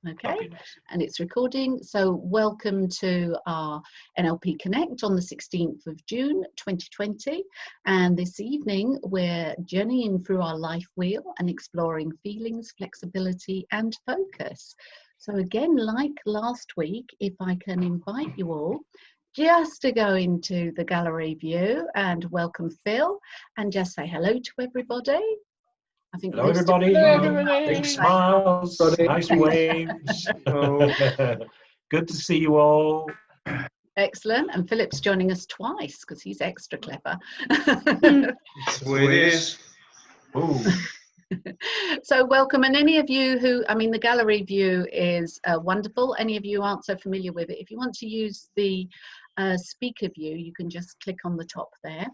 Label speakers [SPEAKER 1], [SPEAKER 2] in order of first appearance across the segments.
[SPEAKER 1] Okay,
[SPEAKER 2] Fabulous.
[SPEAKER 1] and it's recording. So welcome to our NLP Connect on the 16th of June 2020. And this evening we're journeying through our life wheel and exploring feelings, flexibility and focus. So again, like last week, if I can invite you all just to go into the gallery view and welcome Phil and just say hello to everybody. I think
[SPEAKER 2] Hello, everybody. Big smiles, nice waves. Good to see you all.
[SPEAKER 1] Excellent. And Philip's joining us twice because he's extra clever.
[SPEAKER 3] That's the way it is.
[SPEAKER 1] So welcome. And any of you who, I mean, the gallery view is wonderful. Any of you aren't so familiar with it, if you want to use the speaker view, you can just click on the top there.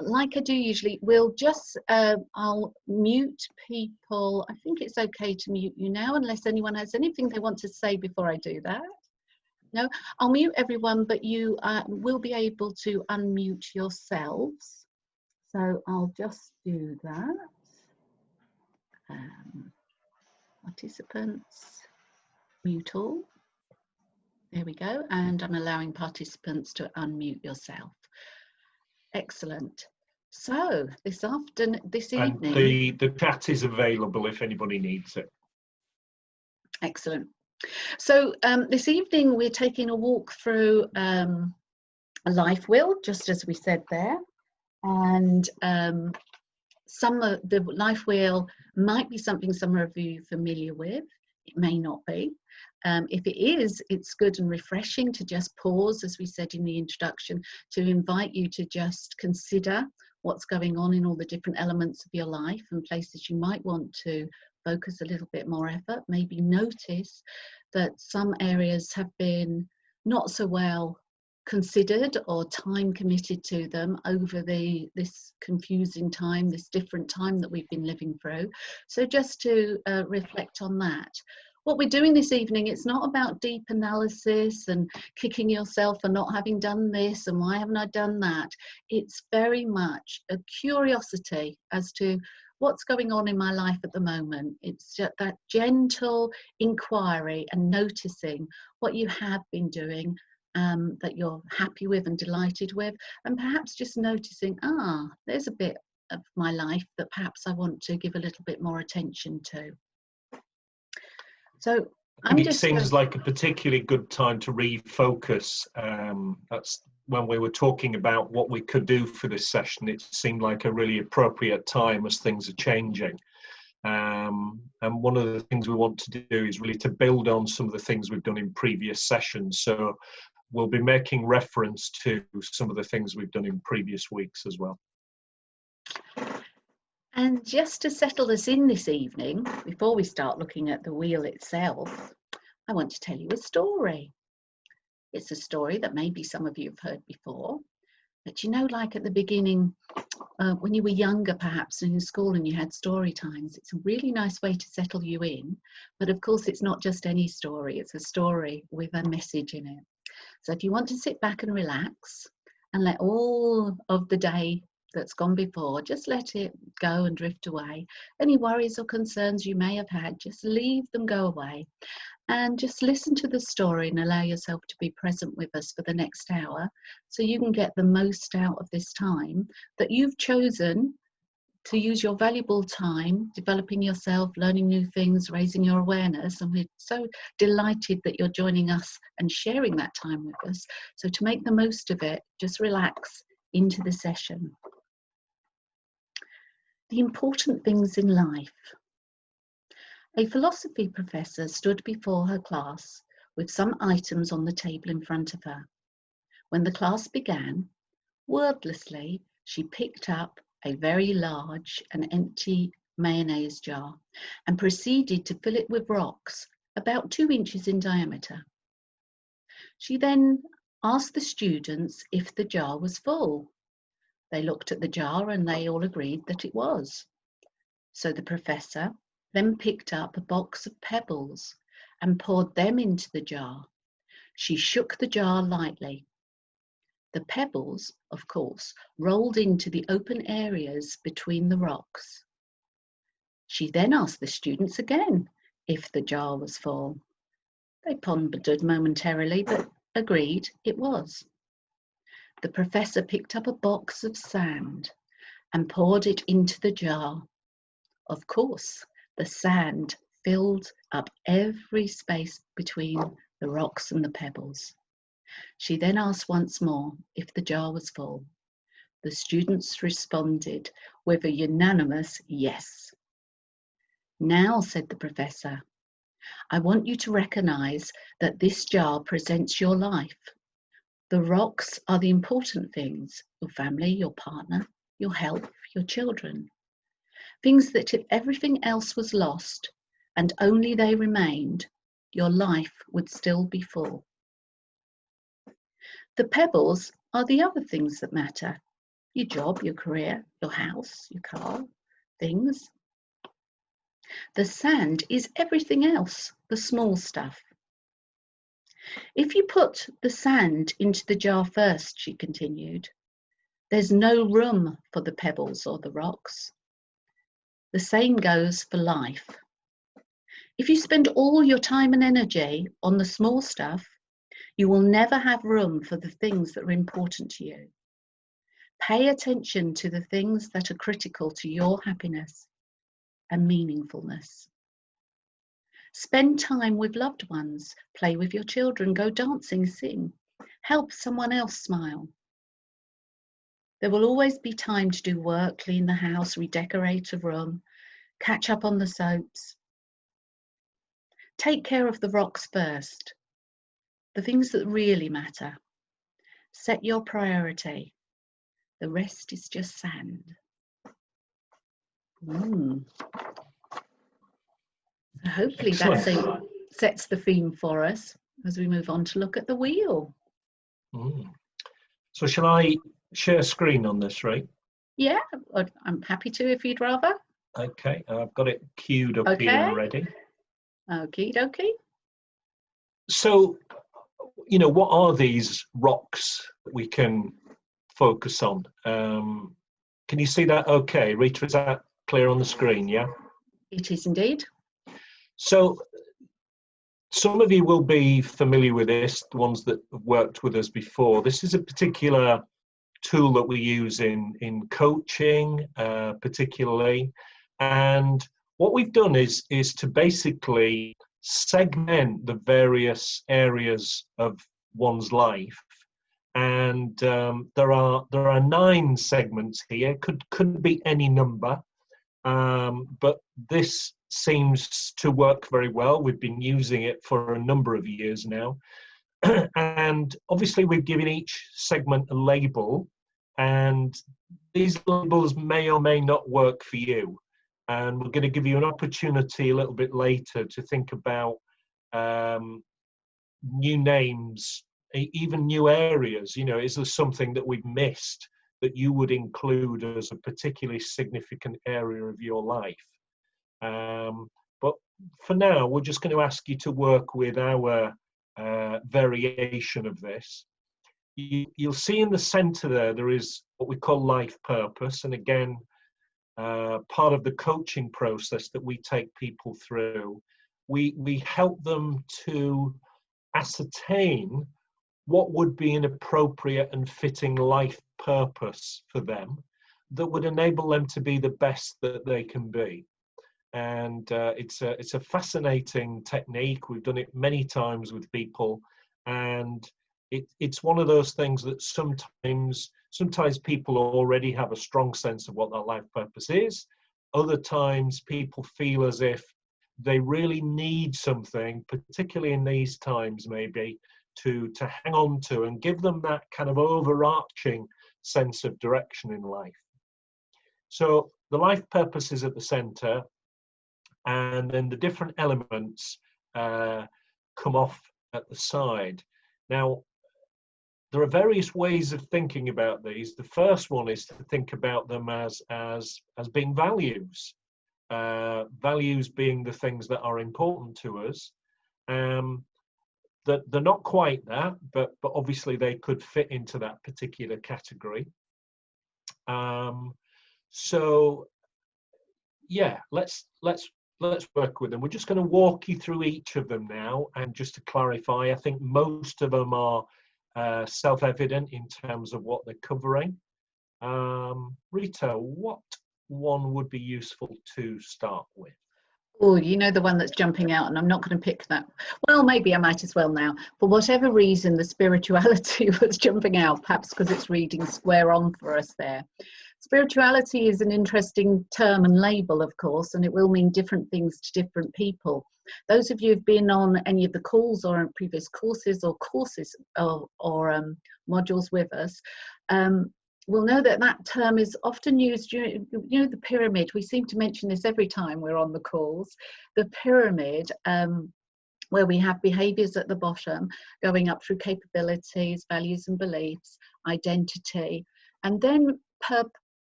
[SPEAKER 1] Like I do usually, we'll just, I'll mute people. I think it's okay to mute you now, unless anyone has anything they want to say before I do that. No, I'll mute everyone, but you will be able to unmute yourselves. So I'll just do that. Participants, mute all. There we go. And I'm allowing participants to unmute yourself. Excellent. So this evening,
[SPEAKER 2] the chat is available if anybody needs it.
[SPEAKER 1] Excellent. So this evening we're taking a walk through a life wheel, just as we said there, and some of the life wheel might be something some of you are familiar with. It may not be. If it is, it's good and refreshing to just pause, as we said in the introduction, to invite you to just consider what's going on in all the different elements of your life and places you might want to focus a little bit more effort. Maybe notice that some areas have been not so well considered or time committed to them over this confusing time, this different time that we've been living through. So just to reflect on that. What we're doing this evening, it's not about deep analysis and kicking yourself for not having done this and why haven't I done that. It's very much a curiosity as to what's going on in my life at the moment. It's just that gentle inquiry and noticing what you have been doing that you're happy with and delighted with, and perhaps just noticing, there's a bit of my life that perhaps I want to give a little bit more attention to. So
[SPEAKER 2] it seems like a particularly good time to refocus. That's when we were talking about what we could do for this session. It seemed like a really appropriate time as things are changing. And one of the things we want to do is really to build on some of the things we've done in previous sessions. So we'll be making reference to some of the things we've done in previous weeks as well.
[SPEAKER 1] And just to settle us in this evening, before we start looking at the wheel itself, I want to tell you a story. It's a story that maybe some of you have heard before, but you know, like at the beginning, when you were younger perhaps in school and you had story times, it's a really nice way to settle you in. But of course, it's not just any story, it's a story with a message in it. So if you want to sit back and relax and let all of the day that's gone before, just let it go and drift away. Any worries or concerns you may have had, just leave them go away and just listen to the story and allow yourself to be present with us for the next hour so you can get the most out of this time that you've chosen to use your valuable time developing yourself, learning new things, raising your awareness. And we're so delighted that you're joining us and sharing that time with us. So to make the most of it, just relax into the session. The important things in life. A philosophy professor stood before her class with some items on the table in front of her. When the class began, wordlessly, she picked up a very large and empty mayonnaise jar and proceeded to fill it with rocks about 2 inches in diameter. She then asked the students if the jar was full. They looked at the jar and they all agreed that it was. So the professor then picked up a box of pebbles and poured them into the jar. She shook the jar lightly. The pebbles, of course, rolled into the open areas between the rocks. She then asked the students again if the jar was full. They pondered momentarily, but agreed it was. The professor picked up a box of sand and poured it into the jar. Of course, the sand filled up every space between the rocks and the pebbles. She then asked once more if the jar was full. The students responded with a unanimous yes. Now, said the professor, I want you to recognize that this jar presents your life. The rocks are the important things, your family, your partner, your health, your children. Things that if everything else was lost and only they remained, your life would still be full. The pebbles are the other things that matter. Your job, your career, your house, your car, things. The sand is everything else, the small stuff. If you put the sand into the jar first, she continued, there's no room for the pebbles or the rocks. The same goes for life. If you spend all your time and energy on the small stuff, you will never have room for the things that are important to you. Pay attention to the things that are critical to your happiness and meaningfulness. Spend time with loved ones, play with your children, go dancing, sing, help someone else smile. There will always be time to do work, clean the house, redecorate a room, catch up on the soaps. Take care of the rocks first, the things that really matter. Set your priority. The rest is just sand. So hopefully that sets the theme for us as we move on to look at the wheel.
[SPEAKER 2] So shall I share screen on this, right?
[SPEAKER 1] Yeah, I'm happy to if you'd rather.
[SPEAKER 2] Okay, I've got it queued up here and ready.
[SPEAKER 1] Okie dokie.
[SPEAKER 2] So, you know, what are these rocks that we can focus on? Can you see that okay? Rita, is that clear on the screen, yeah?
[SPEAKER 1] It is indeed.
[SPEAKER 2] So, some of you will be familiar with this, the ones that have worked with us before. This is a particular tool that we use in coaching, particularly. And what we've done is to basically segment the various areas of one's life. And there are 9 segments here. Could be any number, but this seems to work very well. We've been using it for a number of years now. And obviously we've given each segment a label, and these labels may or may not work for you. And we're going to give you an opportunity a little bit later to think about new names, even new areas. You know, is there something that we've missed that you would include as a particularly significant area of your life? But for now, we're just going to ask you to work with our variation of this. You'll see in the center there is what we call life purpose. And again, part of the coaching process that we take people through, we help them to ascertain what would be an appropriate and fitting life purpose for them that would enable them to be the best that they can be. And it's a fascinating technique. We've done it many times with people, and it's one of those things that sometimes people already have a strong sense of what that life purpose is. Other times people feel as if they really need something, particularly in these times maybe, to hang on to and give them that kind of overarching sense of direction in life. So the life purpose is at the center, and then the different elements come off at the side. Now, there are various ways of thinking about these. The first one is to think about them as being values. Values being the things that are important to us. That they're not quite that, but obviously they could fit into that particular category. So yeah, let's let's work with them. We're just going to walk you through each of them now, and just to clarify, I think most of them are self-evident in terms of what they're covering. Rita, what one would be useful to start with?
[SPEAKER 1] Oh, you know, the one that's jumping out, and I'm not going to pick that. Well, maybe I might as well now. For whatever reason, the spirituality was jumping out, perhaps because it's reading square on for us there. Spirituality is an interesting term and label, of course, and it will mean different things to different people. Those of you who've been on any of the calls or previous courses or modules with us, we'll know that that term is often used, you know, the pyramid. We seem to mention this every time we're on the calls. The pyramid, where we have behaviours at the bottom, going up through capabilities, values and beliefs, identity, and then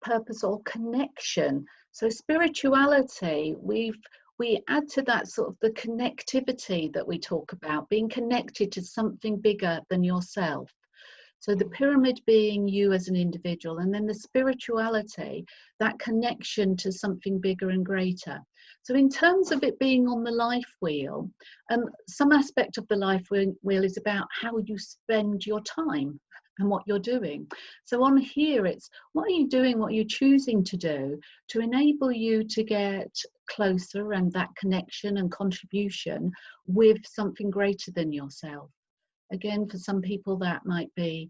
[SPEAKER 1] purpose or connection. So spirituality, we add to that sort of the connectivity that we talk about, being connected to something bigger than yourself. So the pyramid being you as an individual, and then the spirituality, that connection to something bigger and greater. So in terms of it being on the life wheel, some aspect of the life wheel is about how you spend your time and what you're doing. So on here, it's what are you doing, what you're choosing to do to enable you to get closer and that connection and contribution with something greater than yourself. Again, for some people that might be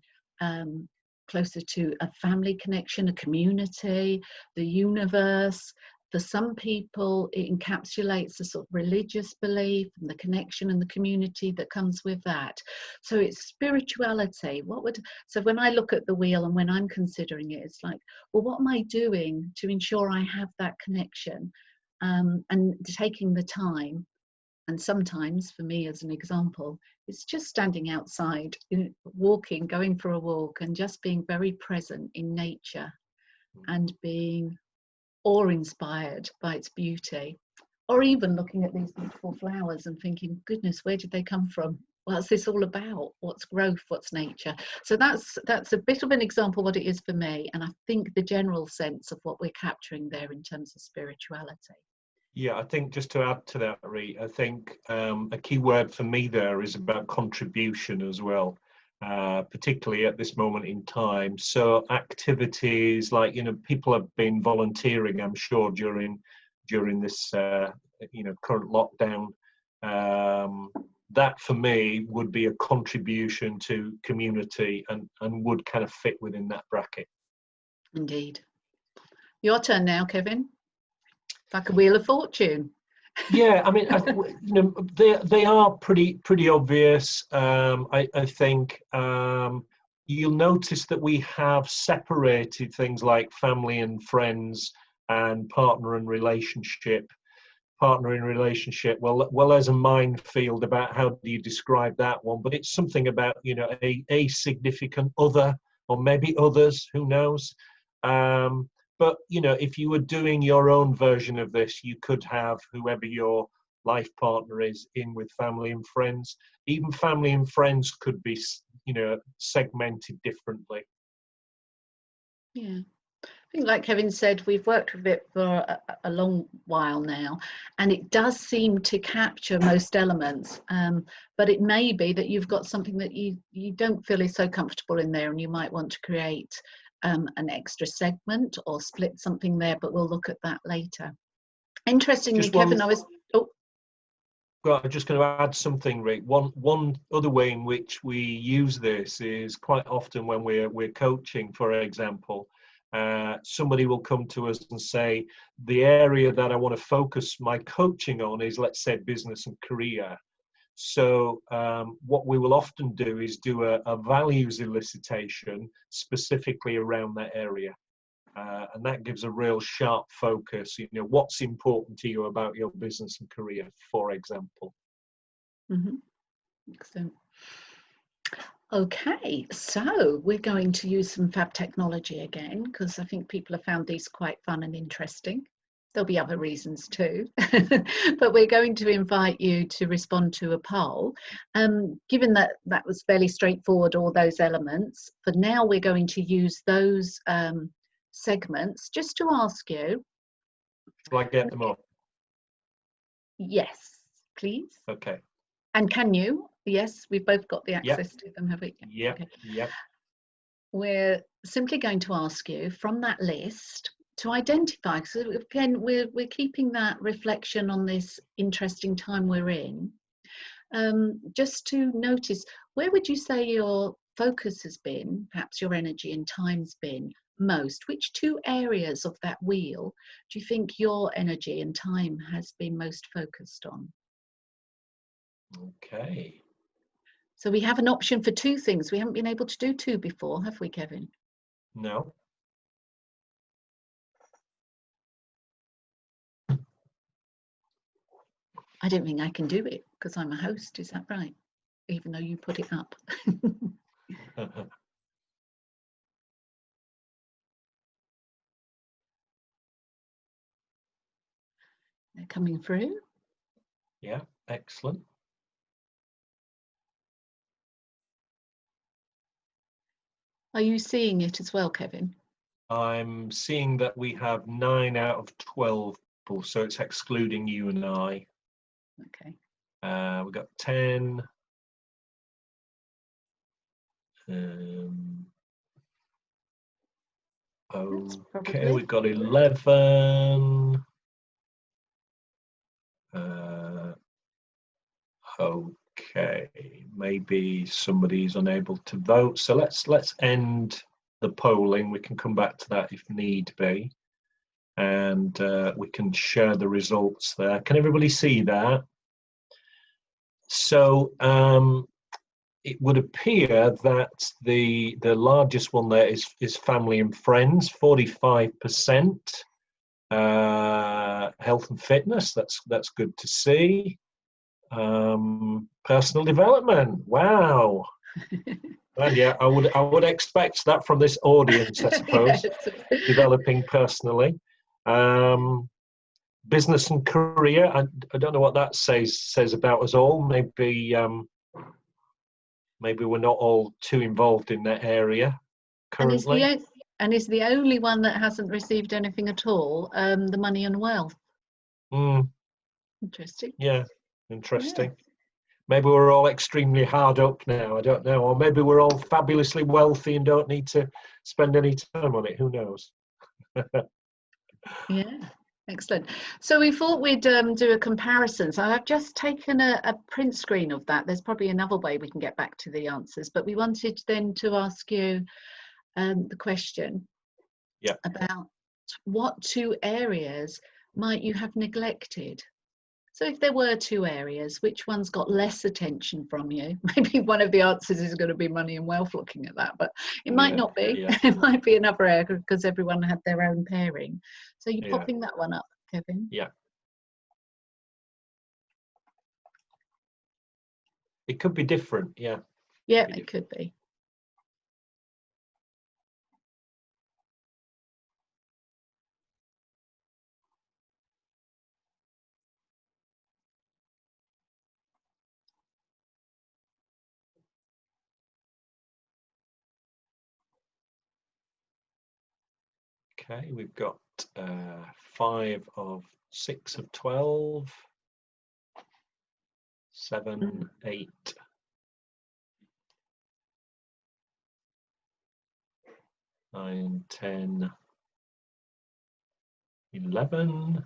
[SPEAKER 1] closer to a family connection, a community, the universe. For some people, it encapsulates a sort of religious belief and the connection and the community that comes with that. So it's spirituality. So when I look at the wheel and when I'm considering it, it's like, well, what am I doing to ensure I have that connection, and taking the time. And sometimes, for me as an example, it's just standing outside, walking, going for a walk, and just being very present in nature and being awe-inspired by its beauty. Or even looking at these beautiful flowers and thinking, goodness, where did they come from? What's this all about? What's growth? What's nature? So that's a bit of an example of what it is for me. And I think the general sense of what we're capturing there in terms of spirituality.
[SPEAKER 2] Yeah, I think just to add to that, Ree, I think a key word for me there is about contribution as well, particularly at this moment in time. So activities like, people have been volunteering, I'm sure, during this, current lockdown. That for me would be a contribution to community and would kind of fit within that bracket.
[SPEAKER 1] Indeed. Your turn now, Kevin. Like a wheel of fortune.
[SPEAKER 2] Yeah, I mean, they are pretty obvious. I think you'll notice that we have separated things like family and friends and partner and relationship. Partner in relationship, well, there's a minefield about how do you describe that one, but it's something about a significant other, or maybe others, who knows. But, if you were doing your own version of this, you could have whoever your life partner is in with family and friends. Even family and friends could be, segmented differently.
[SPEAKER 1] Yeah. I think, like Kevin said, we've worked with it for a long while now, and it does seem to capture most elements. But it may be that you've got something that you don't feel is so comfortable in there, and you might want to create an extra segment or split something there, but we'll look at that later. Interestingly, Kevin, I'm
[SPEAKER 2] just going to add something, Rick. One other way in which we use this is quite often when we're coaching, for example. Somebody will come to us and say, the area that I want to focus my coaching on is, let's say, business and career. So what we will often do is do a values elicitation specifically around that area. And that gives a real sharp focus, what's important to you about your business and career, for example.
[SPEAKER 1] Mm-hmm. Excellent. Okay, so we're going to use some fab technology again, because I think people have found these quite fun and interesting. There'll be other reasons too, but we're going to invite you to respond to a poll. Given that that was fairly straightforward, all those elements, for now we're going to use those segments just to ask you.
[SPEAKER 2] Shall I get them up?
[SPEAKER 1] Yes, please.
[SPEAKER 2] Okay.
[SPEAKER 1] And can you? Yes, we've both got the access to them, have we?
[SPEAKER 2] Yeah.
[SPEAKER 1] Okay.
[SPEAKER 2] Yep.
[SPEAKER 1] We're simply going to ask you from that list to identify, so again, we're keeping that reflection on this interesting time we're in, just to notice, where would you say your focus has been, perhaps your energy and time's been most? Which two areas of that wheel do you think your energy and time has been most focused on?
[SPEAKER 2] Okay.
[SPEAKER 1] So we have an option for two things. We haven't been able to do two before, have we, Kevin?
[SPEAKER 2] No.
[SPEAKER 1] I don't think I can do it because I'm a host, is that right? Even though you put it up. They're coming through.
[SPEAKER 2] Yeah, excellent.
[SPEAKER 1] Are you seeing it as well, Kevin?
[SPEAKER 2] I'm seeing that we have 9 out of 12 people, so it's excluding you and I.
[SPEAKER 1] Okay.
[SPEAKER 2] We've got 10. Okay, we've got 11. Okay, maybe somebody's unable to vote. So let's end the polling. We can come back to that if need be, and we can share the results there. Can everybody see that? So it would appear that the largest one there is family and friends, 45%. Health and fitness, that's good to see. Personal development, wow. Well, yeah, I would expect that from this audience, I suppose.
[SPEAKER 1] Yes.
[SPEAKER 2] Developing personally. Business and career, I don't know what that says about us all. Maybe we're not all too involved in that area currently.
[SPEAKER 1] And is the only one that hasn't received anything at all, the money and wealth. Interesting.
[SPEAKER 2] Yeah, interesting.
[SPEAKER 1] Yeah.
[SPEAKER 2] Maybe we're all extremely hard up now, I don't know. Or maybe we're all fabulously wealthy and don't need to spend any time on it. Who knows?
[SPEAKER 1] Yeah, excellent. So we thought we'd do a comparison. So I've just taken a print screen of that. There's probably another way we can get back to the answers, but we wanted then to ask you the question about what two areas might you have neglected? So if there were two areas, which one's got less attention from you? Maybe one of the answers is going to be money and wealth looking at that, but it might not be.
[SPEAKER 2] Yeah.
[SPEAKER 1] It might be another area because everyone had their own pairing. So you're popping that one up, Kevin?
[SPEAKER 2] Yeah. It could be different, yeah.
[SPEAKER 1] Yeah, it could be.
[SPEAKER 2] Okay, we've got 5 of 6 of 12, 7, 8, 9, 10, 11.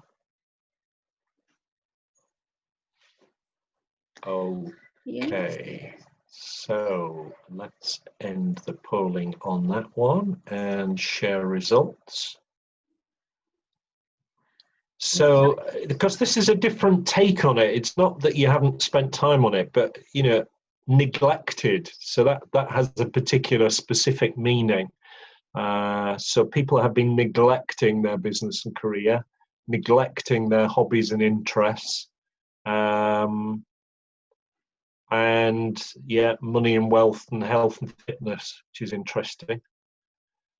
[SPEAKER 2] Okay, so let's end the polling on that one and share results. So, because this is a different take on it, it's not that you haven't spent time on it, but, you know, neglected. So that has a particular specific meaning. So people have been neglecting their business and career, neglecting their hobbies and interests, and yeah, money and wealth and health and fitness, which is interesting.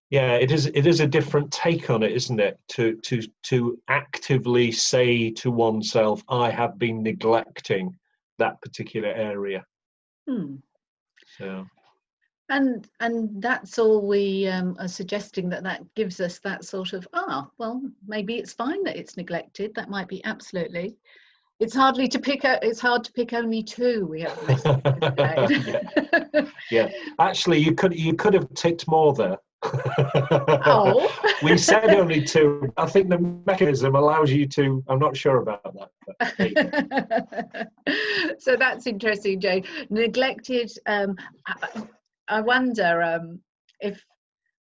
[SPEAKER 2] Yeah, it is a different take on it, isn't it? To actively say to oneself, I have been neglecting that particular area. So.
[SPEAKER 1] And that's all we are suggesting, that gives us that sort of, well, maybe it's fine that it's neglected. That might be absolutely It's hard to pick only two. We have missed today.
[SPEAKER 2] Yeah. Actually, you could have ticked more there.
[SPEAKER 1] Oh.
[SPEAKER 2] We said only two. I think the mechanism allows you to. I'm not sure about that.
[SPEAKER 1] So that's interesting, Jane. Neglected. I wonder if,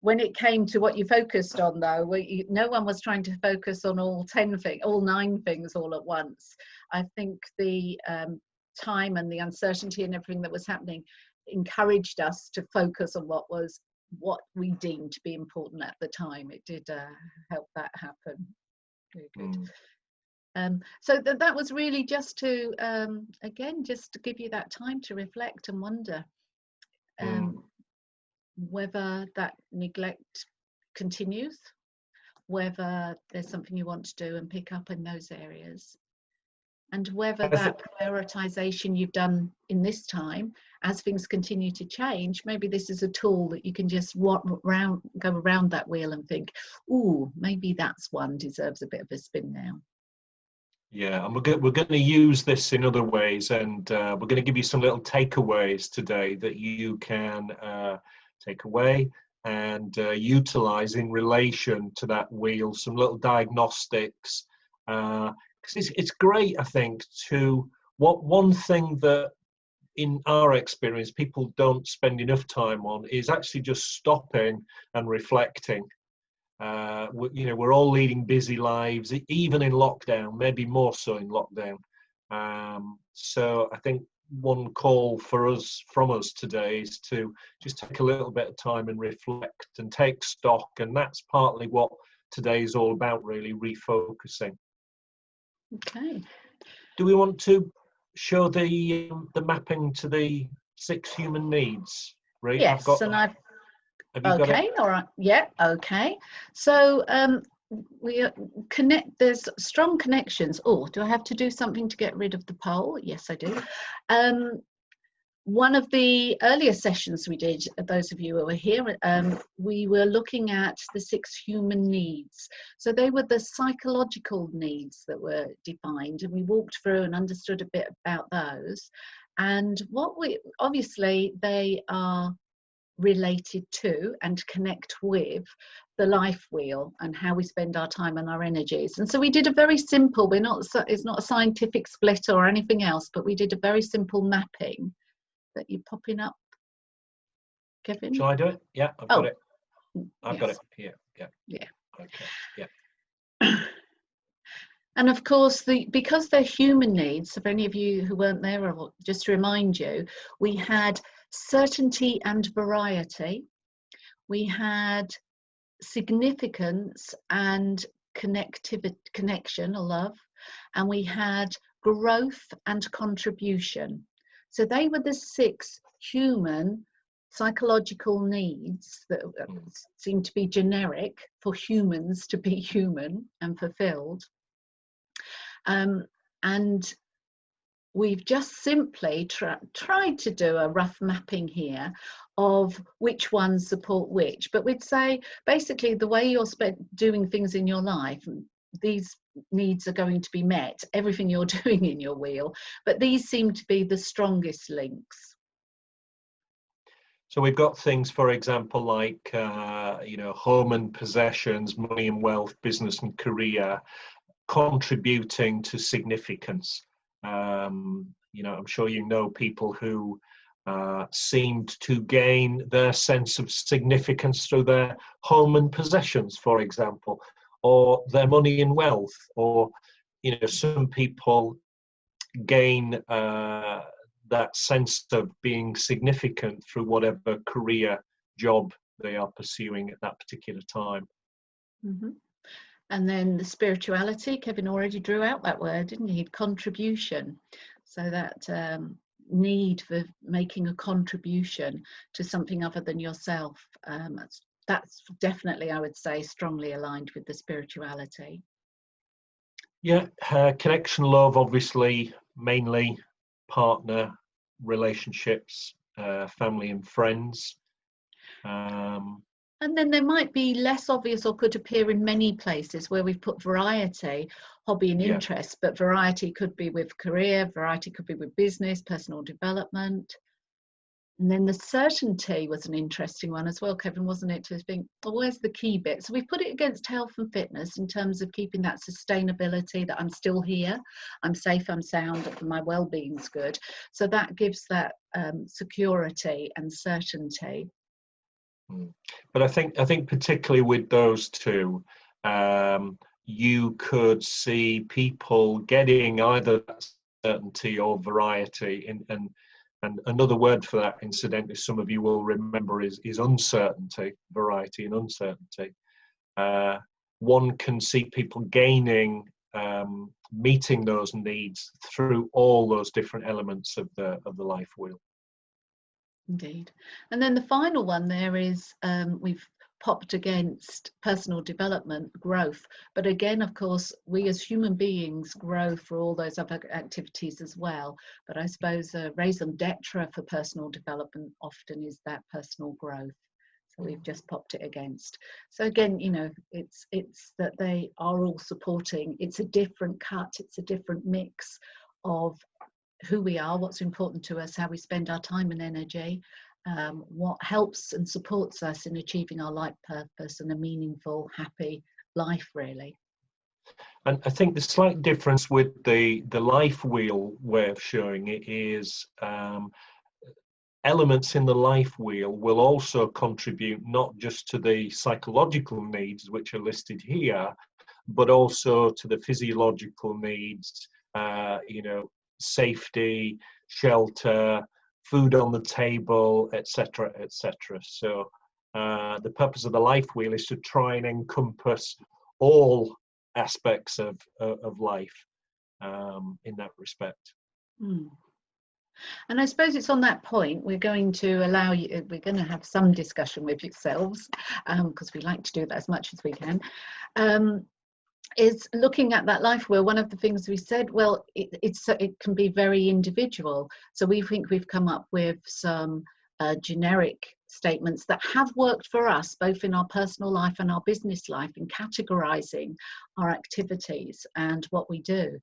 [SPEAKER 1] when it came to what you focused on, though, no one was trying to focus on all 9 things all at once. I think the time and the uncertainty and everything that was happening encouraged us to focus on what we deemed to be important at the time. It did help that happen. Very good. So that was really just to, again, just to give you that time to reflect and wonder whether that neglect continues, whether there's something you want to do and pick up in those areas, and whether that prioritization you've done in this time, as things continue to change, maybe this is a tool that you can just go around that wheel and think, ooh, maybe that's one deserves a bit of a spin now.
[SPEAKER 2] Yeah, and we're going to use this in other ways, and we're going to give you some little takeaways today that you can take away and utilize in relation to that wheel, some little diagnostics. Because it's great, I think, one thing that in our experience people don't spend enough time on is actually just stopping and reflecting. We're all leading busy lives, even in lockdown, maybe more so in lockdown. So I think one call from us today is to just take a little bit of time and reflect and take stock, and that's partly what today is all about, really, refocusing.
[SPEAKER 1] Okay.
[SPEAKER 2] Do we want to show the mapping to the 6 human needs? Right?
[SPEAKER 1] Yes,
[SPEAKER 2] Have you got it?
[SPEAKER 1] all right. Yeah, okay. So there's strong connections. Oh, do I have to do something to get rid of the poll? Yes, I do. One of the earlier sessions we did, those of you who were here, we were looking at the 6 human needs. So they were the psychological needs that were defined, and we walked through and understood a bit about those. And obviously they are related to and connect with the life wheel and how we spend our time and our energies. And so we did a very simple, it's not a scientific split or anything else, but we did a very simple mapping that you're popping up, Kevin.
[SPEAKER 2] Shall I do it? Yeah, I've got it. I've got it here.
[SPEAKER 1] Yeah.
[SPEAKER 2] Okay. Yeah.
[SPEAKER 1] And of course, because they're human needs, so for any of you who weren't there, or just to remind you, we had certainty and variety, we had significance and connection or love, and we had growth and contribution. So they were the 6 human psychological needs that seem to be generic for humans to be human and fulfilled. And we've just simply tried to do a rough mapping here of which ones support which, but we'd say basically the way you're doing things in your life, these needs are going to be met, everything you're doing in your wheel, but these seem to be the strongest links.
[SPEAKER 2] So we've got things, for example, like home and possessions, money and wealth, business and career, contributing to significance. I'm sure you know people who seemed to gain their sense of significance through their home and possessions, for example, or their money and wealth, or some people gain that sense of being significant through whatever career job they are pursuing at that particular time.
[SPEAKER 1] Mm-hmm. And then the spirituality, Kevin already drew out that word, didn't he? Contribution. So that need for making a contribution to something other than yourself. That's definitely, I would say, strongly aligned with the spirituality.
[SPEAKER 2] Yeah, connection, love, obviously, mainly partner relationships, family and friends.
[SPEAKER 1] And then there might be less obvious or could appear in many places where we've put variety, hobby and interest, but variety could be with career, variety could be with business, personal development. And then the certainty was an interesting one as well, Kevin, wasn't it? To think, well, where's the key bit? So we've put it against health and fitness in terms of keeping that sustainability, that I'm still here, I'm safe, I'm sound, my well-being's good. So that gives that security and certainty.
[SPEAKER 2] But I think particularly with those two, you could see people getting either certainty or variety, and another word for that, incidentally, some of you will remember, is uncertainty, variety and uncertainty. One can see people gaining, meeting those needs through all those different elements of the life wheel.
[SPEAKER 1] Indeed. And then the final one there is we've popped against personal development, growth. But again, of course, we as human beings grow for all those other activities as well. But I suppose a raison d'etre for personal development often is that personal growth. So we've just popped it against. So again, you know, it's that they are all supporting. It's a different cut. It's a different mix of who we are, what's important to us, how we spend our time and energy, what helps and supports us in achieving our life purpose and a meaningful, happy life, really.
[SPEAKER 2] And I think the slight difference with the life wheel way of showing it is elements in the life wheel will also contribute not just to the psychological needs which are listed here, but also to the physiological needs, you know, safety, shelter, food on the table, etc., etc. So the purpose of the life wheel is to try and encompass all aspects of life in that respect.
[SPEAKER 1] And I suppose it's on that point we're going to allow you, we're going to have some discussion with yourselves, because we like to do that as much as we can. Is looking at that life wheel. One of the things we said, well, it can be very individual. So we think we've come up with some generic statements that have worked for us, both in our personal life and our business life, in categorizing our activities and what we do.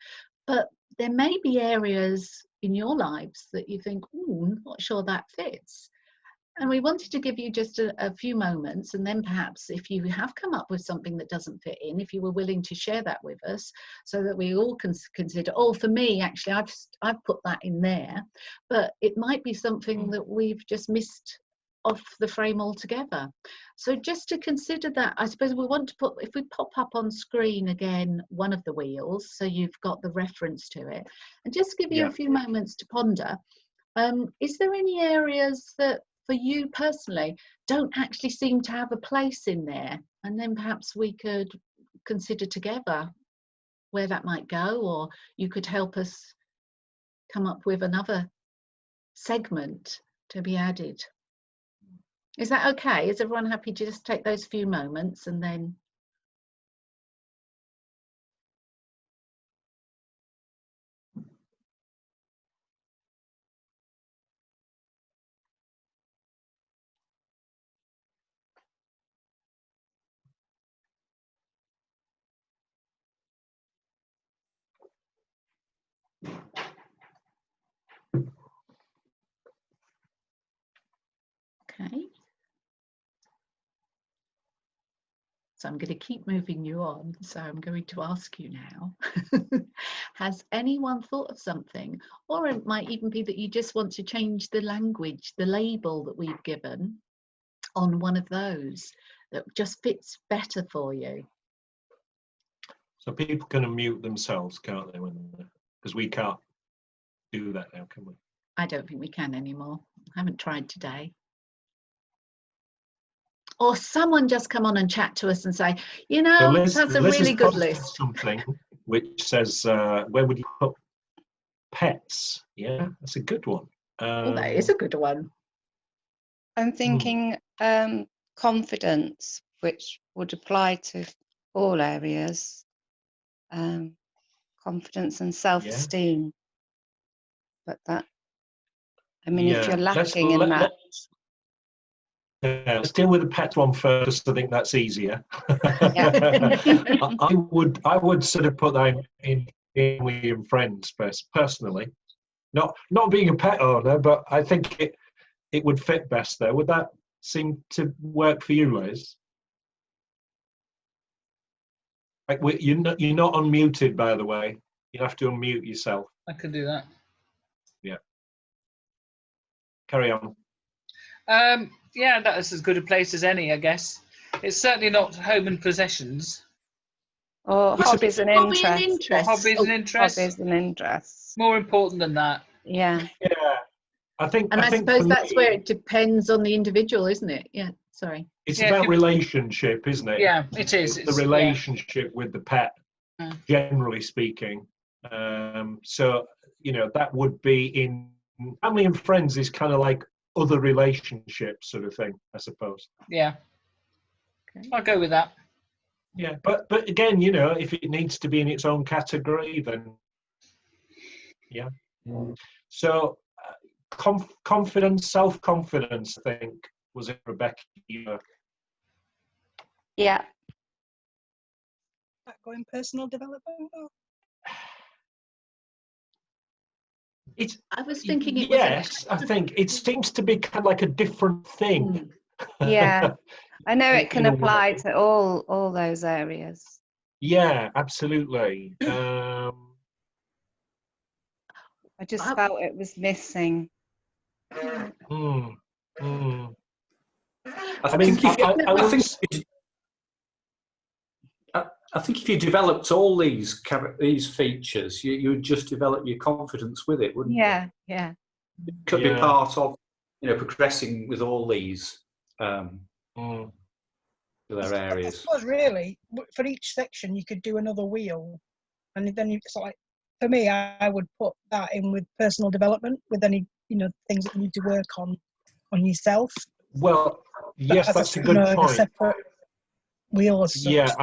[SPEAKER 1] But there may be areas in your lives that you think, I'm not sure that fits. And we wanted to give you just a few moments, and then perhaps if you have come up with something that doesn't fit in, if you were willing to share that with us, so that we all can consider, oh, for me, actually, I've put that in there, but it might be something that we've just missed off the frame altogether. So just to consider that, I suppose we want to put, if we pop up on screen again, one of the wheels, so you've got the reference to it, and just give you a few moments to ponder. Is there any areas that for you personally don't actually seem to have a place in there? And then perhaps we could consider together where that might go, or you could help us come up with another segment to be added. Is that okay? Is everyone happy to just take those few moments and then? Okay. So I'm going to keep moving you on. So I'm going to ask you now, has anyone thought of something? Or it might even be that you just want to change the language, the label that we've given on one of those that just fits better for you.
[SPEAKER 2] So people can unmute themselves, can't they? Because we can't do that now, can we?
[SPEAKER 1] I don't think we can anymore. I haven't tried today. Or someone just come on and chat to us and say, you know,
[SPEAKER 2] so
[SPEAKER 1] Liz has a really good list.
[SPEAKER 2] Something which says, where would you put pets? Yeah, that's a good one.
[SPEAKER 1] Well, that is a good one.
[SPEAKER 4] I'm thinking confidence, which would apply to all areas. Confidence and self-esteem. But that, I mean, if you're lacking in that.
[SPEAKER 2] let's deal with the pet one first. I think that's easier.
[SPEAKER 4] Yeah.
[SPEAKER 2] I would sort of put that in family and friends personally. Not being a pet owner, but I think it would fit best there. Would that seem to work for you, Liz? Like you're not unmuted, by the way. You have to unmute yourself.
[SPEAKER 3] I could do that.
[SPEAKER 2] Yeah. Carry on.
[SPEAKER 3] Yeah, that's as good a place as any, I guess. It's certainly not home and possessions.
[SPEAKER 4] Or hobbies and
[SPEAKER 1] Hobby and
[SPEAKER 4] interests.
[SPEAKER 3] Or
[SPEAKER 1] interests.
[SPEAKER 3] hobbies and interests.
[SPEAKER 4] Hobbies and interests.
[SPEAKER 3] More important than that.
[SPEAKER 4] Yeah.
[SPEAKER 2] Yeah. I think
[SPEAKER 1] suppose
[SPEAKER 2] for
[SPEAKER 1] that's
[SPEAKER 2] me,
[SPEAKER 1] where it depends on the individual, isn't it? Yeah, sorry.
[SPEAKER 2] it's
[SPEAKER 3] Yeah,
[SPEAKER 2] about relationship, isn't it?
[SPEAKER 3] Yeah, it is.
[SPEAKER 2] It's the relationship with the pet, generally speaking. So, that would be in family and friends is kind of like other relationships sort of thing, I suppose.
[SPEAKER 3] Yeah.
[SPEAKER 1] Okay.
[SPEAKER 3] I'll go with that.
[SPEAKER 2] Yeah, but again, if it needs to be in its own category, then yeah. So confidence, self-confidence, I think, was it, Rebecca?
[SPEAKER 4] Yeah.
[SPEAKER 5] That going personal development? Or?
[SPEAKER 1] I was thinking it
[SPEAKER 2] yes, I think it seems to be kind of like a different thing.
[SPEAKER 4] Yeah. I know it can
[SPEAKER 2] In a
[SPEAKER 4] apply
[SPEAKER 2] way.
[SPEAKER 4] to all those areas.
[SPEAKER 2] Yeah, absolutely.
[SPEAKER 4] I just felt it was missing.
[SPEAKER 2] I
[SPEAKER 6] think if you developed all these features, you would just develop your confidence with it, wouldn't you?
[SPEAKER 4] Yeah, yeah.
[SPEAKER 6] It could be part of, progressing with all these their areas.
[SPEAKER 5] I suppose really, for each section, you could do another wheel, and then it's like, for me, I would put that in with personal development, with any things that you need to work on yourself.
[SPEAKER 2] Well, yes, that's a good point.
[SPEAKER 5] A separate wheel as such.
[SPEAKER 2] Yeah,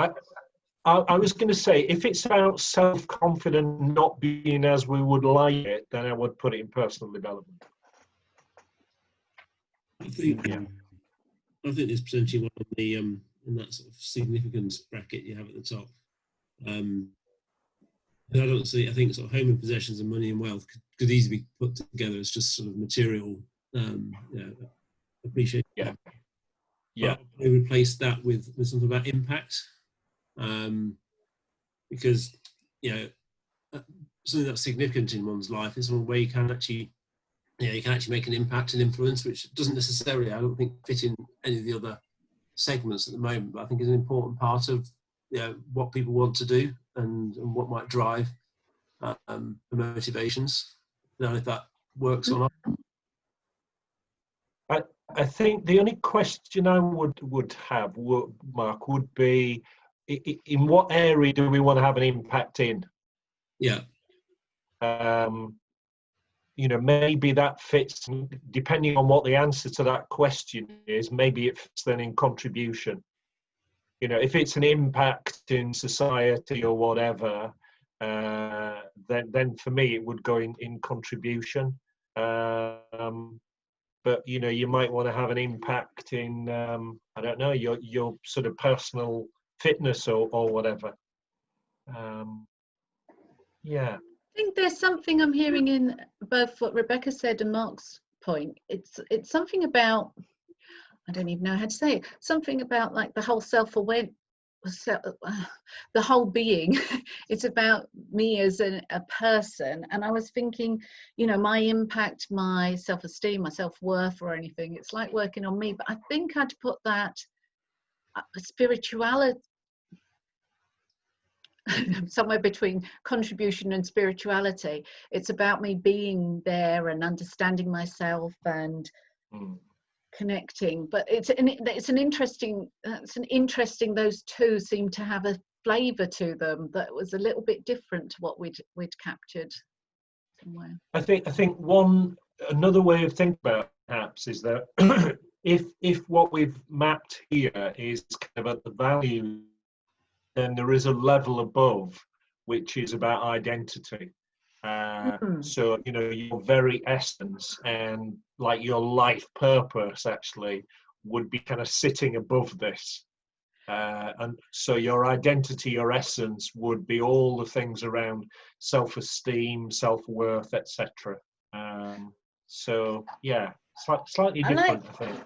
[SPEAKER 2] I was going to say, if it's about self-confident not being as we would like it, then I would put it in personal development.
[SPEAKER 7] I think there's potentially one of the in that sort of significance bracket you have at the top. I don't see. I think sort of home and possessions and money and wealth could easily be put together as just sort of material appreciation.
[SPEAKER 2] Yeah. Yeah.
[SPEAKER 7] I replace that with something about impact, because something that's significant in one's life is something where you can actually make an impact and influence, which doesn't necessarily, I don't think, fit in any of the other segments at the moment, but I think is an important part of what people want to do and what might drive the motivations. I don't know if that works or not.
[SPEAKER 2] I think the only question I would have, Mark, would be, in what area do we want to have an impact in?
[SPEAKER 7] Yeah.
[SPEAKER 2] Maybe that fits, depending on what the answer to that question is, maybe it fits then in contribution. If it's an impact in society or whatever, then for me it would go in contribution. But you might want to have an impact in I don't know, your sort of personal fitness or whatever. Yeah.
[SPEAKER 1] I think there's something I'm hearing in both what Rebecca said and Mark's point. It's something about, I don't even know how to say it, something about like the whole self-awareness, the whole being. It's about me as a person. And I was thinking, my impact, my self-esteem, my self-worth or anything, it's like working on me. But I think I'd put that spirituality, somewhere between contribution and spirituality. It's about me being there and understanding myself and connecting. But it's an interesting, those two seem to have a flavour to them that was a little bit different to what we'd captured somewhere.
[SPEAKER 2] I think another way of thinking about it perhaps is that if what we've mapped here is kind of at the value, then there is a level above which is about identity. So your very essence and like your life purpose actually would be kind of sitting above this. And so your identity, your essence would be all the things around self-esteem, self-worth, etc. So yeah, slightly different, I think.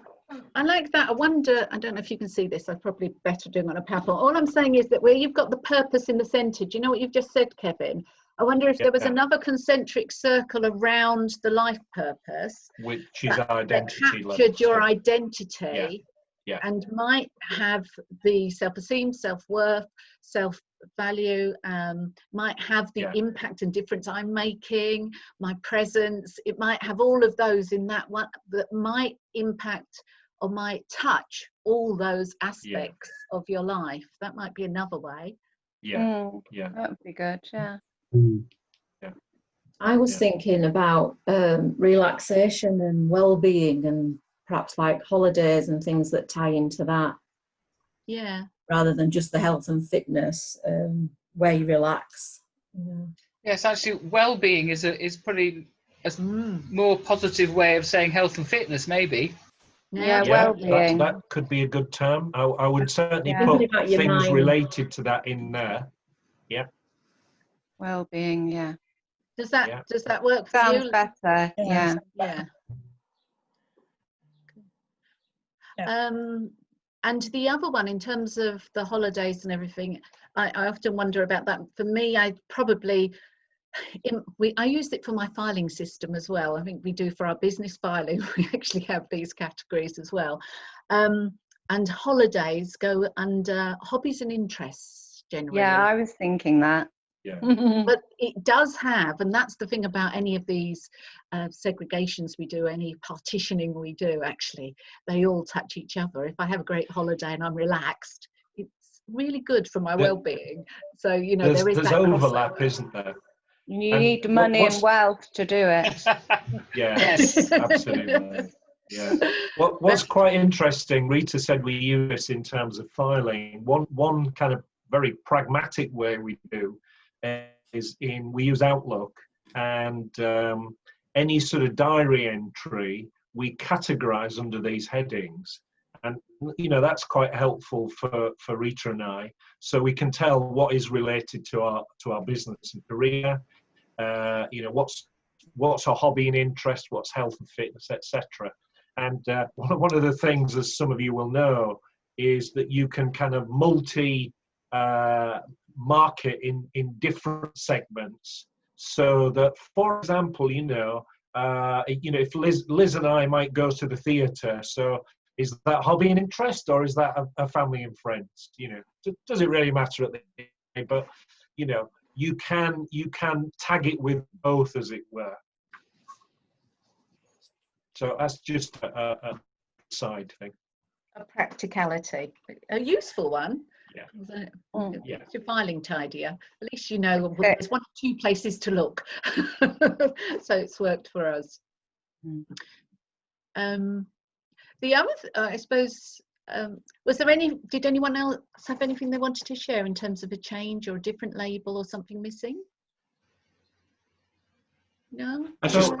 [SPEAKER 1] I like that. I wonder, I don't know if you can see this, I'm probably better doing on a PowerPoint. All I'm saying is that where you've got the purpose in the centre, do you know what you've just said, Kevin? I wonder if there was another concentric circle around the life purpose,
[SPEAKER 2] which is identity,
[SPEAKER 1] that captured your identity,
[SPEAKER 2] yeah.
[SPEAKER 1] and might have the self-esteem, self-worth, self-value, might have the impact and difference I'm making, my presence. It might have all of those in that one that might impact or might touch all those aspects of your life. That might be another way.
[SPEAKER 2] Yeah,
[SPEAKER 4] That would be good. Yeah.
[SPEAKER 8] I was thinking about relaxation and well-being, and perhaps like holidays and things that tie into that.
[SPEAKER 1] Yeah.
[SPEAKER 8] Rather than just the health and fitness, where you relax.
[SPEAKER 3] Yes, actually, well-being is probably a more positive way of saying health and fitness, maybe.
[SPEAKER 4] Yeah, well-being.
[SPEAKER 2] That could be a good term. I would certainly put things related to that in there. Yeah.
[SPEAKER 4] Well-being, yeah.
[SPEAKER 1] Does that work for
[SPEAKER 4] Sounds
[SPEAKER 1] you?
[SPEAKER 4] better, yeah.
[SPEAKER 1] And the other one, in terms of the holidays and everything, I often wonder about that. For me, I used it for my filing system as well. I think we do for our business filing. We actually have these categories as well. And holidays go under hobbies and interests generally.
[SPEAKER 4] Yeah, I was thinking that.
[SPEAKER 2] Yeah.
[SPEAKER 1] But it does have, and that's the thing about any of these segregations we do, any partitioning we do, actually, they all touch each other. If I have a great holiday and I'm relaxed, it's really good for my well-being. So, you know, there's that
[SPEAKER 2] overlap, isn't there?
[SPEAKER 4] You need money and wealth to do it.
[SPEAKER 2] Yes, absolutely. Yeah. What's quite interesting, Rita said we use this in terms of filing. One kind of very pragmatic way we do is we use Outlook, and any sort of diary entry we categorize under these headings, and you know that's quite helpful for Rita and I, so we can tell what is related to our business and career, you know, what's our hobby and interest, what's health and fitness, etc. And one of the things, as some of you will know, is that you can kind of market in different segments, so that, for example, you know, if Liz and I might go to the theatre, so is that hobby and interest, or is that a family and friends? You know, does it really matter at the end? But you know, you can tag it with both, as it were. So that's just a side thing.
[SPEAKER 1] A practicality, a useful one.
[SPEAKER 2] Yeah.
[SPEAKER 1] It's your filing tidier. At least you know there's 1 or 2 places to look. So it's worked for us. The other, I suppose, did anyone else have anything they wanted to share in terms of a change or a different label or something missing? No?
[SPEAKER 6] I just,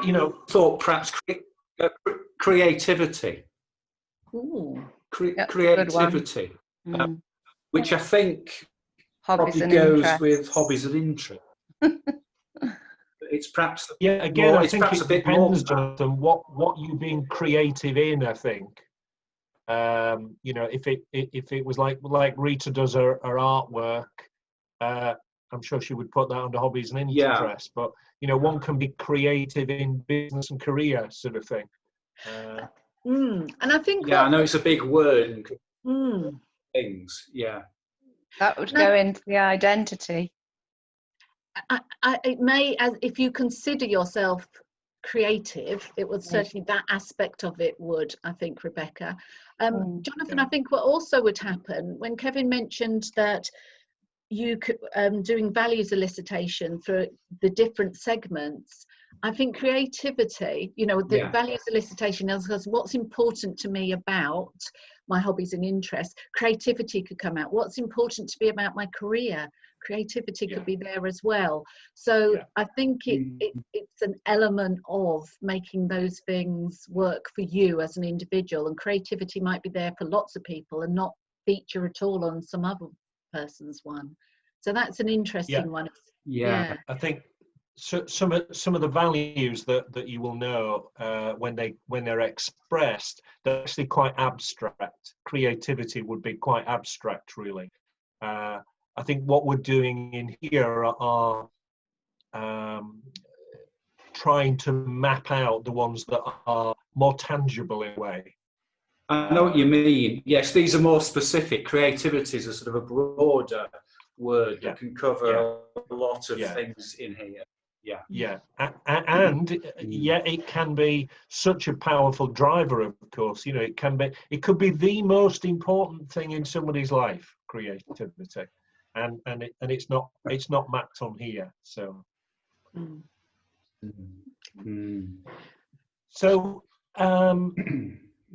[SPEAKER 6] thought perhaps creativity.
[SPEAKER 1] Ooh.
[SPEAKER 6] Creativity. Which I think
[SPEAKER 4] hobbies
[SPEAKER 6] probably goes with hobbies and interest. It's perhaps
[SPEAKER 2] again, I think
[SPEAKER 6] perhaps
[SPEAKER 2] it
[SPEAKER 6] a bit
[SPEAKER 2] depends,
[SPEAKER 6] more
[SPEAKER 2] Jonathan, what you being creative in. I think you know, if it was like Rita does her artwork, I'm sure she would put that under hobbies and interests. But you know, one can be creative in business and career, sort of thing.
[SPEAKER 1] And I think
[SPEAKER 6] I know it's a big word. Things,
[SPEAKER 4] that would go into the identity.
[SPEAKER 1] It may, as if you consider yourself creative, it would certainly, that aspect of it would, I think, Rebecca. Jonathan, I think what also would happen when Kevin mentioned that you could doing values elicitation for the different segments, I think creativity, you know, the values elicitation is what's important to me about my hobbies and interests. Creativity could come out. What's important to me about my career? creativity could be there as well. So I think it's an element of making those things work for you as an individual, and creativity might be there for lots of people and not feature at all on some other person's one. So that's an interesting one.
[SPEAKER 2] I think some of the values that you will know when they're expressed, they're actually quite abstract. Creativity would be quite abstract, really. I think what we're doing in here are trying to map out the ones that are more tangible in a way.
[SPEAKER 6] I know what you mean. Yes, these are more specific. Creativity is a sort of a broader word that can cover a lot of things in here.
[SPEAKER 2] And it can be such a powerful driver, of course. You know, it could be the most important thing in somebody's life, creativity, and it's not mapped on here. So so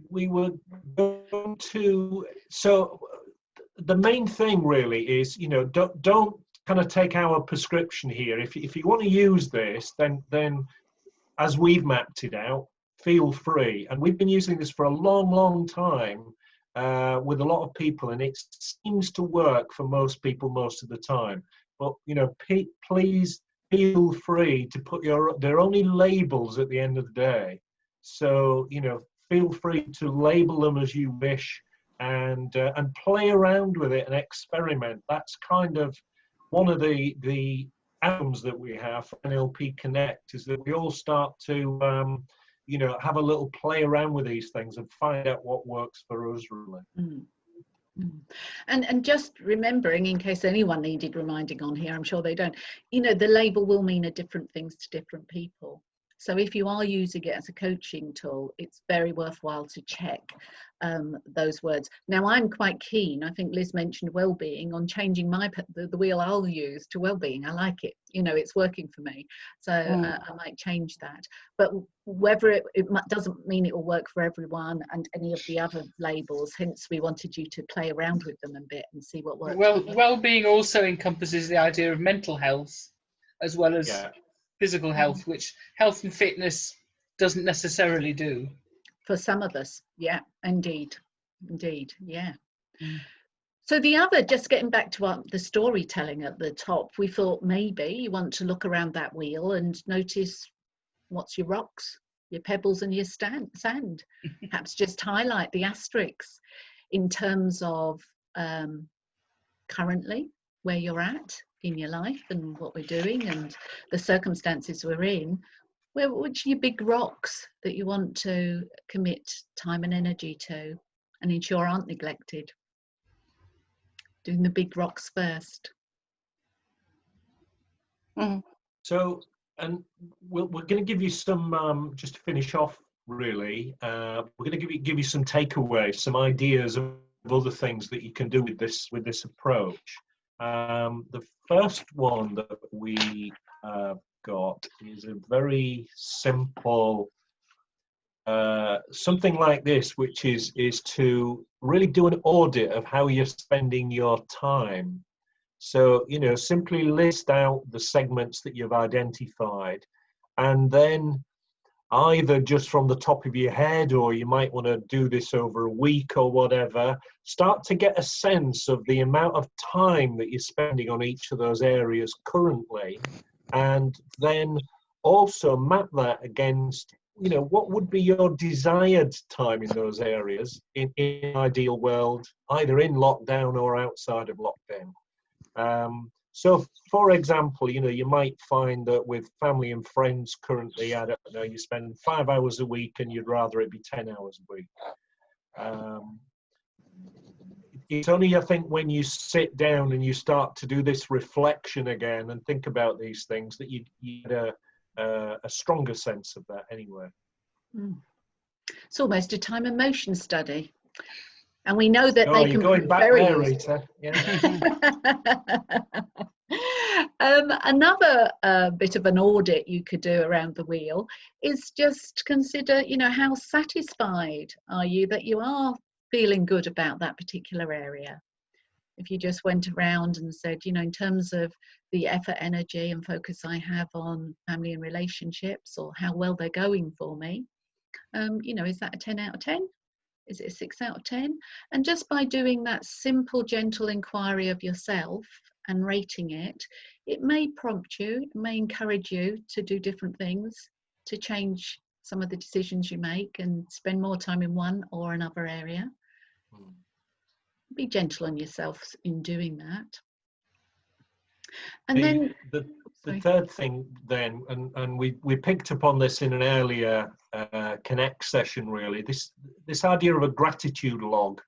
[SPEAKER 2] we were going to, so the main thing really is, you know, don't kind of take our prescription here. If you want to use this, then as we've mapped it out, feel free. And we've been using this for a long time with a lot of people, and it seems to work for most people most of the time. But, you know, please feel free to put they're only labels at the end of the day. So, you know, feel free to label them as you wish, and play around with it and experiment. That's kind of one of the outcomes that we have for NLP Connect, is that we all start to you know, have a little play around with these things and find out what works for us, really.
[SPEAKER 1] And just remembering, in case anyone needed reminding on here, I'm sure they don't, you know, the label will mean different things to different people. So if you are using it as a coaching tool, it's very worthwhile to check those words. Now, I'm quite keen, I think Liz mentioned well-being, on changing the wheel I'll use to well-being. I like it, you know, it's working for me. So I might change that. But whether it doesn't mean it will work for everyone, and any of the other labels, hence we wanted you to play around with them a bit and see what works.
[SPEAKER 3] Well-being also encompasses the idea of mental health as well as physical health, which health and fitness doesn't necessarily do.
[SPEAKER 1] For some of us, indeed, yeah. So the other, just getting back to the storytelling at the top, we thought maybe you want to look around that wheel and notice what's your rocks, your pebbles and your sand. Perhaps just highlight the asterisks in terms of currently where you're at in your life and what we're doing and the circumstances we're in. Which are your big rocks that you want to commit time and energy to and ensure aren't neglected? Doing the big rocks first.
[SPEAKER 2] So, and we're going to give you some, just to finish off, really, we're going to give you some takeaways, some ideas of other things that you can do with this approach. The first one that we got is a very simple something like this, which is to really do an audit of how you're spending your time. So, you know, simply list out the segments that you've identified, and then either just from the top of your head, or you might want to do this over a week or whatever, start to get a sense of the amount of time that you're spending on each of those areas currently, and then also map that against, you know, what would be your desired time in those areas in an ideal world, either in lockdown or outside of lockdown. So, for example, you know, you might find that with family and friends currently, I don't know, you spend 5 hours a week and you'd rather it be 10 hours a week. It's only, I think, when you sit down and you start to do this reflection again and think about these things that you get a stronger sense of that anyway.
[SPEAKER 1] It's almost a time and motion study. And we know that they can
[SPEAKER 2] going
[SPEAKER 1] be
[SPEAKER 2] back
[SPEAKER 1] very
[SPEAKER 2] there, Rita.
[SPEAKER 1] Another bit of an audit you could do around the wheel is just consider, you know, how satisfied are you that you are feeling good about that particular area? If you just went around and said, you know, in terms of the effort, energy and focus I have on family and relationships, or how well they're going for me, you know, is that a 10 out of 10? Is it a 6 out of 10? And just by doing that simple, gentle inquiry of yourself and rating it, it may prompt you, it may encourage you to do different things, to change some of the decisions you make and spend more time in one or another area. Be gentle on yourself in doing that. And then
[SPEAKER 2] the third thing then, and we picked up on this in an earlier Connect session, really, this idea of a gratitude log.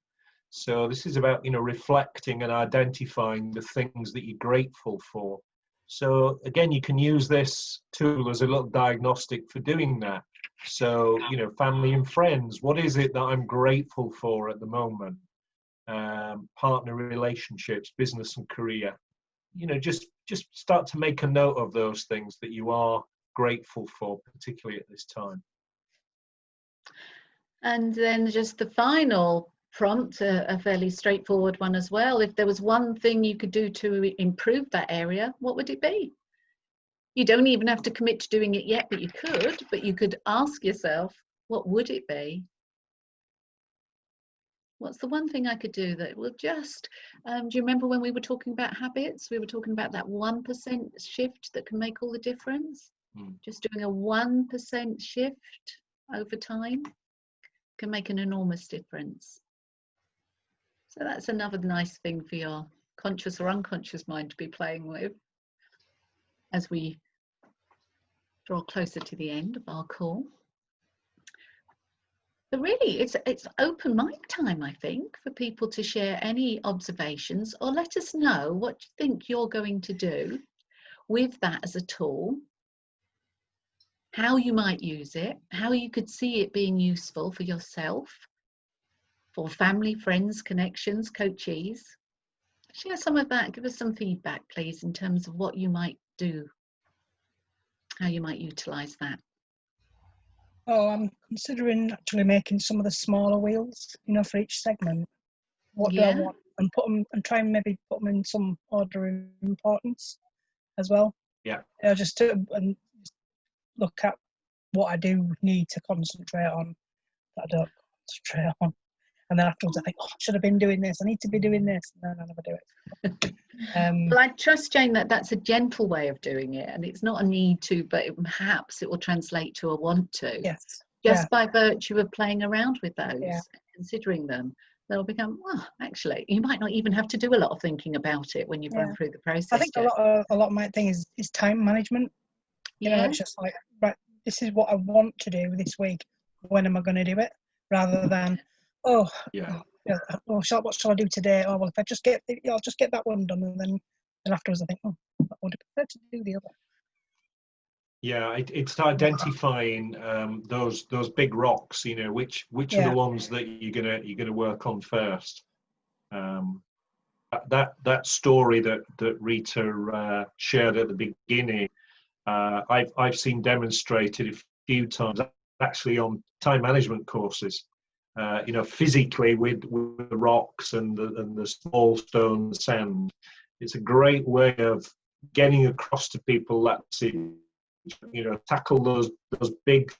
[SPEAKER 2] So this is about, you know, reflecting and identifying the things that you're grateful for. So again, you can use this tool as a little diagnostic for doing that. So, you know, family and friends, what is it that I'm grateful for at the moment? Partner relationships, business and career. You know, just start to make a note of those things that you are grateful for, particularly at this time.
[SPEAKER 1] And then just the final prompt, a fairly straightforward one as well. If there was one thing you could do to improve that area, what would it be? You don't even have to commit to doing it yet, but you could ask yourself, what would it be? What's the one thing I could do that will just, do you remember when we were talking about habits? We were talking about that 1% shift that can make all the difference. Just doing a 1% shift over time can make an enormous difference. So that's another nice thing for your conscious or unconscious mind to be playing with as we draw closer to the end of our call. But really, it's open mic time, I think, for people to share any observations or let us know what you think you're going to do with that as a tool, how you might use it, how you could see it being useful for yourself, for family, friends, connections, coachees. Share some of that. Give us some feedback, please, in terms of what you might do, how you might utilise that.
[SPEAKER 5] Oh, I'm considering actually making some of the smaller wheels, you know, for each segment. What do I want? And put them, and try and maybe put them in some order of importance as well.
[SPEAKER 2] Yeah.
[SPEAKER 5] Just to and look at what I do need to concentrate on that I don't concentrate on. And then afterwards I think, oh, I should have been doing this. I need to be doing this. And then I never do it.
[SPEAKER 1] Well, I trust, Jane, that that's a gentle way of doing it, and it's not a need to, but perhaps it will translate to a want to.
[SPEAKER 5] Yes.
[SPEAKER 1] Just by virtue of playing around with those, considering them, they'll become, well, actually, you might not even have to do a lot of thinking about it when you've run through the process.
[SPEAKER 5] I think a lot of my thing is time management. You know, it's just like, right, this is what I want to do this week. When am I going to do it? Rather than, what shall I do today? Oh well, if I just get, I'll just get that one done, and then afterwards I think, oh, I would prefer to do the other.
[SPEAKER 2] Yeah, it's identifying those big rocks. You know, which are the ones that you're gonna work on first. That story that Rita shared at the beginning, I've seen demonstrated a few times actually on time management courses. You know, physically with the rocks and the small stone sand. It's a great way of getting across to people that, you know, tackle those big.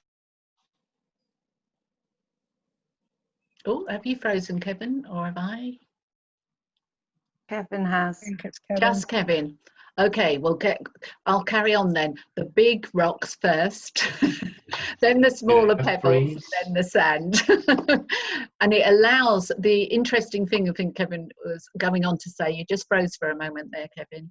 [SPEAKER 1] Oh, have you frozen, Kevin, or have I?
[SPEAKER 4] Kevin has.
[SPEAKER 5] I think it's Kevin.
[SPEAKER 1] Just Kevin. Okay, I'll carry on then. The big rocks first, then the smaller pebbles, then the sand. And it allows, the interesting thing I think Kevin was going on to say, you just froze for a moment there, Kevin,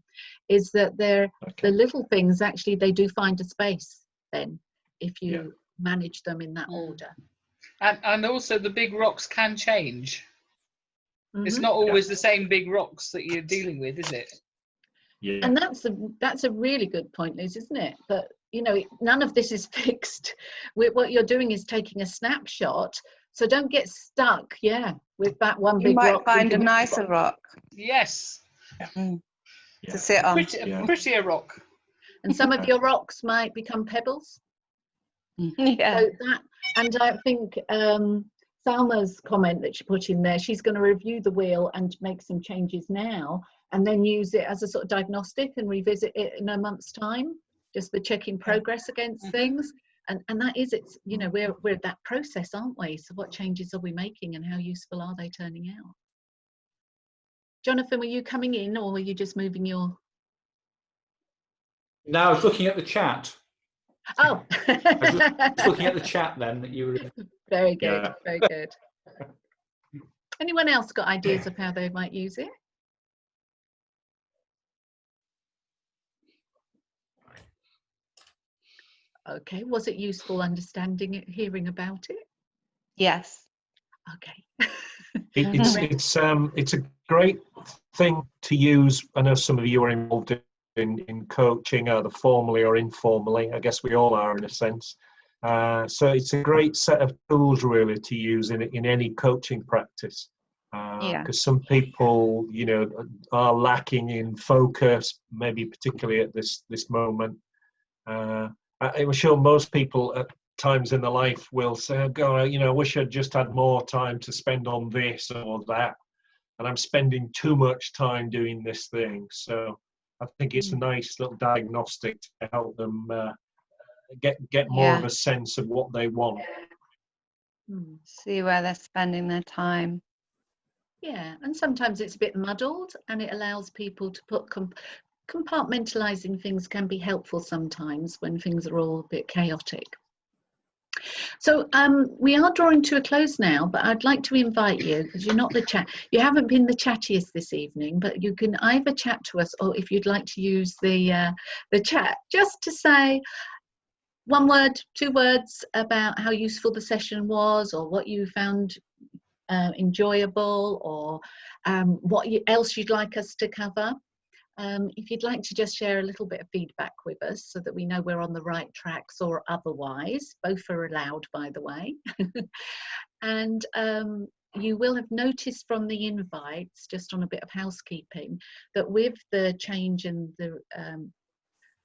[SPEAKER 1] is that the little things actually, they do find a space then, if you manage them in that order.
[SPEAKER 3] And also the big rocks can change. It's not always the same big rocks that you're dealing with, is it?
[SPEAKER 2] Yeah.
[SPEAKER 1] And that's a really good point, Liz, isn't it? But you know, none of this is fixed. What you're doing is taking a snapshot, so don't get stuck with that one big rock.
[SPEAKER 4] You might find a nicer rock.
[SPEAKER 3] Yes.
[SPEAKER 4] To sit on.
[SPEAKER 3] Prettier rock.
[SPEAKER 1] And some of your rocks might become pebbles.
[SPEAKER 4] Yeah.
[SPEAKER 1] So that, and I think Salma's comment that she put in there, she's going to review the wheel and make some changes now, and then use it as a sort of diagnostic and revisit it in a month's time, just for checking progress against things. And that is, it's, you know, we're that process, aren't we? So what changes are we making, and how useful are they turning out? Jonathan, were you coming in, or were you just moving your...
[SPEAKER 6] No, I was looking at the chat.
[SPEAKER 1] Oh.
[SPEAKER 6] I was looking at the chat then that you were...
[SPEAKER 1] Very good, very good. Anyone else got ideas of how they might use it? Okay, was it useful understanding it, hearing about it?
[SPEAKER 4] Yes.
[SPEAKER 1] Okay.
[SPEAKER 2] It's a great thing to use. I know some of you are involved in coaching, either formally or informally. I guess we all are in a sense. So it's a great set of tools really to use in any coaching practice. Because some people, you know, are lacking in focus, maybe particularly at this moment. I'm sure most people at times in their life will say, "God, you know, I wish I'd just had more time to spend on this or that, and I'm spending too much time doing this thing." So I think it's a nice little diagnostic to help them get more of a sense of what they want.
[SPEAKER 4] See where they're spending their time.
[SPEAKER 1] Yeah, and sometimes it's a bit muddled, and it allows people to put compartmentalizing things can be helpful sometimes when things are all a bit chaotic. So we are drawing to a close now, but I'd like to invite you, because you're not you haven't been the chattiest this evening, but you can either chat to us, or if you'd like to use the chat, just to say 1 word, 2 words about how useful the session was, or what you found enjoyable, or what else you'd like us to cover. If you'd like to just share a little bit of feedback with us so that we know we're on the right tracks or otherwise, both are allowed, by the way. And you will have noticed from the invites, just on a bit of housekeeping, that with the change in the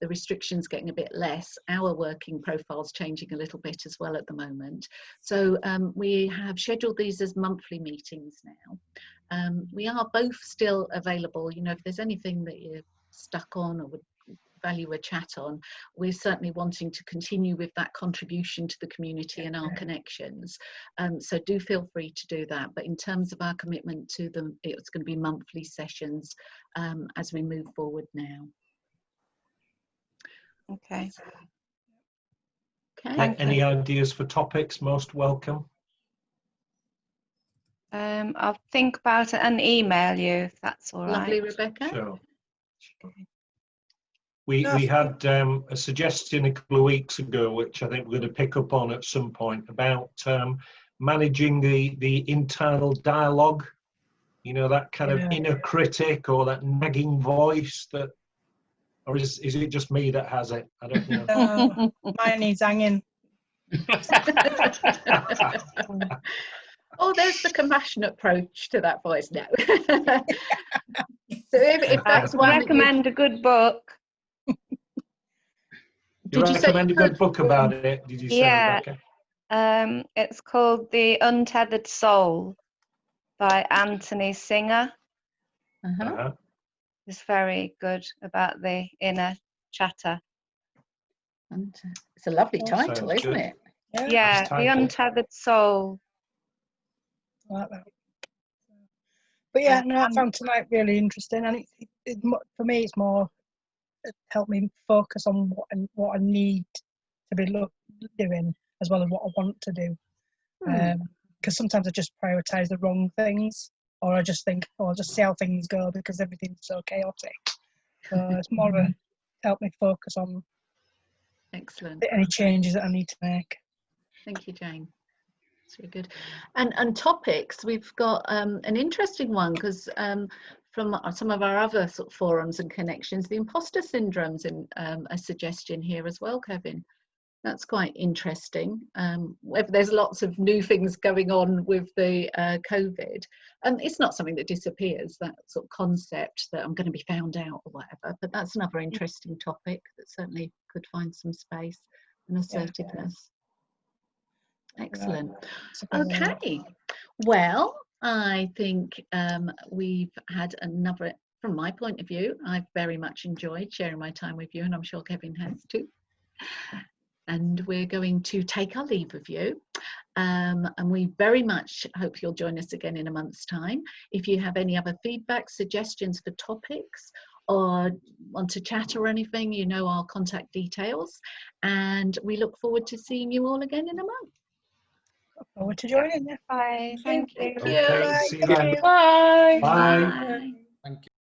[SPEAKER 1] restrictions getting a bit less, our working profile's changing a little bit as well at the moment. So we have scheduled these as monthly meetings now. We are both still available. You know, if there's anything that you're stuck on or would value a chat on, we're certainly wanting to continue with that contribution to the community and our connections. So do feel free to do that. But in terms of our commitment to them, it's going to be monthly sessions as we move forward now.
[SPEAKER 4] Okay.
[SPEAKER 1] Okay.
[SPEAKER 2] Any ideas for topics? Most welcome.
[SPEAKER 4] I'll think about it and email you if that's all right.
[SPEAKER 1] Lovely, Rebecca.
[SPEAKER 2] Sure. We had a suggestion a couple of weeks ago, which I think we're going to pick up on at some point, about managing the internal dialogue. You know, that kind of inner critic or that nagging voice that. Or is it just me that has it? I don't know.
[SPEAKER 5] Mine needs hanging.
[SPEAKER 1] Oh, there's the compassionate approach to that voice now. So if that's one,
[SPEAKER 4] I recommend a good book.
[SPEAKER 2] Did you recommend a good book about it? Did you say, Rebecca?
[SPEAKER 4] It's called The Untethered Soul by Anthony Singer. It's very good about the inner chatter.
[SPEAKER 1] It's a lovely title, isn't it?
[SPEAKER 4] Yeah, The Untethered Soul.
[SPEAKER 5] I like that. But yeah, no, I found tonight really interesting, and for me, it's more helped me focus on what I need to be doing as well as what I want to do. Because sometimes I just prioritise the wrong things, or I just think, oh, I'll just see how things go because everything's so chaotic. So it's more of a help me focus on any changes that I need to make.
[SPEAKER 1] Thank you, Jane. That's really good. And topics, we've got an interesting one, because from some of our other sort of forums and connections, the imposter syndrome's in a suggestion here as well, Kevin. That's quite interesting. There's lots of new things going on with the COVID. It's not something that disappears, that sort of concept that I'm going to be found out or whatever, but that's another interesting topic that certainly could find some space and assertiveness. Excellent.
[SPEAKER 5] Yeah.
[SPEAKER 1] Okay. Well, I think we've had another, from my point of view, I've very much enjoyed sharing my time with you, and I'm sure Kevin has too. And we're going to take our leave of you. And we very much hope you'll join us again in a month's time. If you have any other feedback, suggestions for topics, or want to chat or anything, you know our contact details. And we look forward to seeing you all again in a month.
[SPEAKER 5] Look forward to joining you.
[SPEAKER 4] Bye. Thank you.
[SPEAKER 2] Okay, see you
[SPEAKER 5] Thank
[SPEAKER 2] then.
[SPEAKER 5] you.
[SPEAKER 4] Bye.
[SPEAKER 2] Bye.
[SPEAKER 1] Bye.
[SPEAKER 6] Thank you.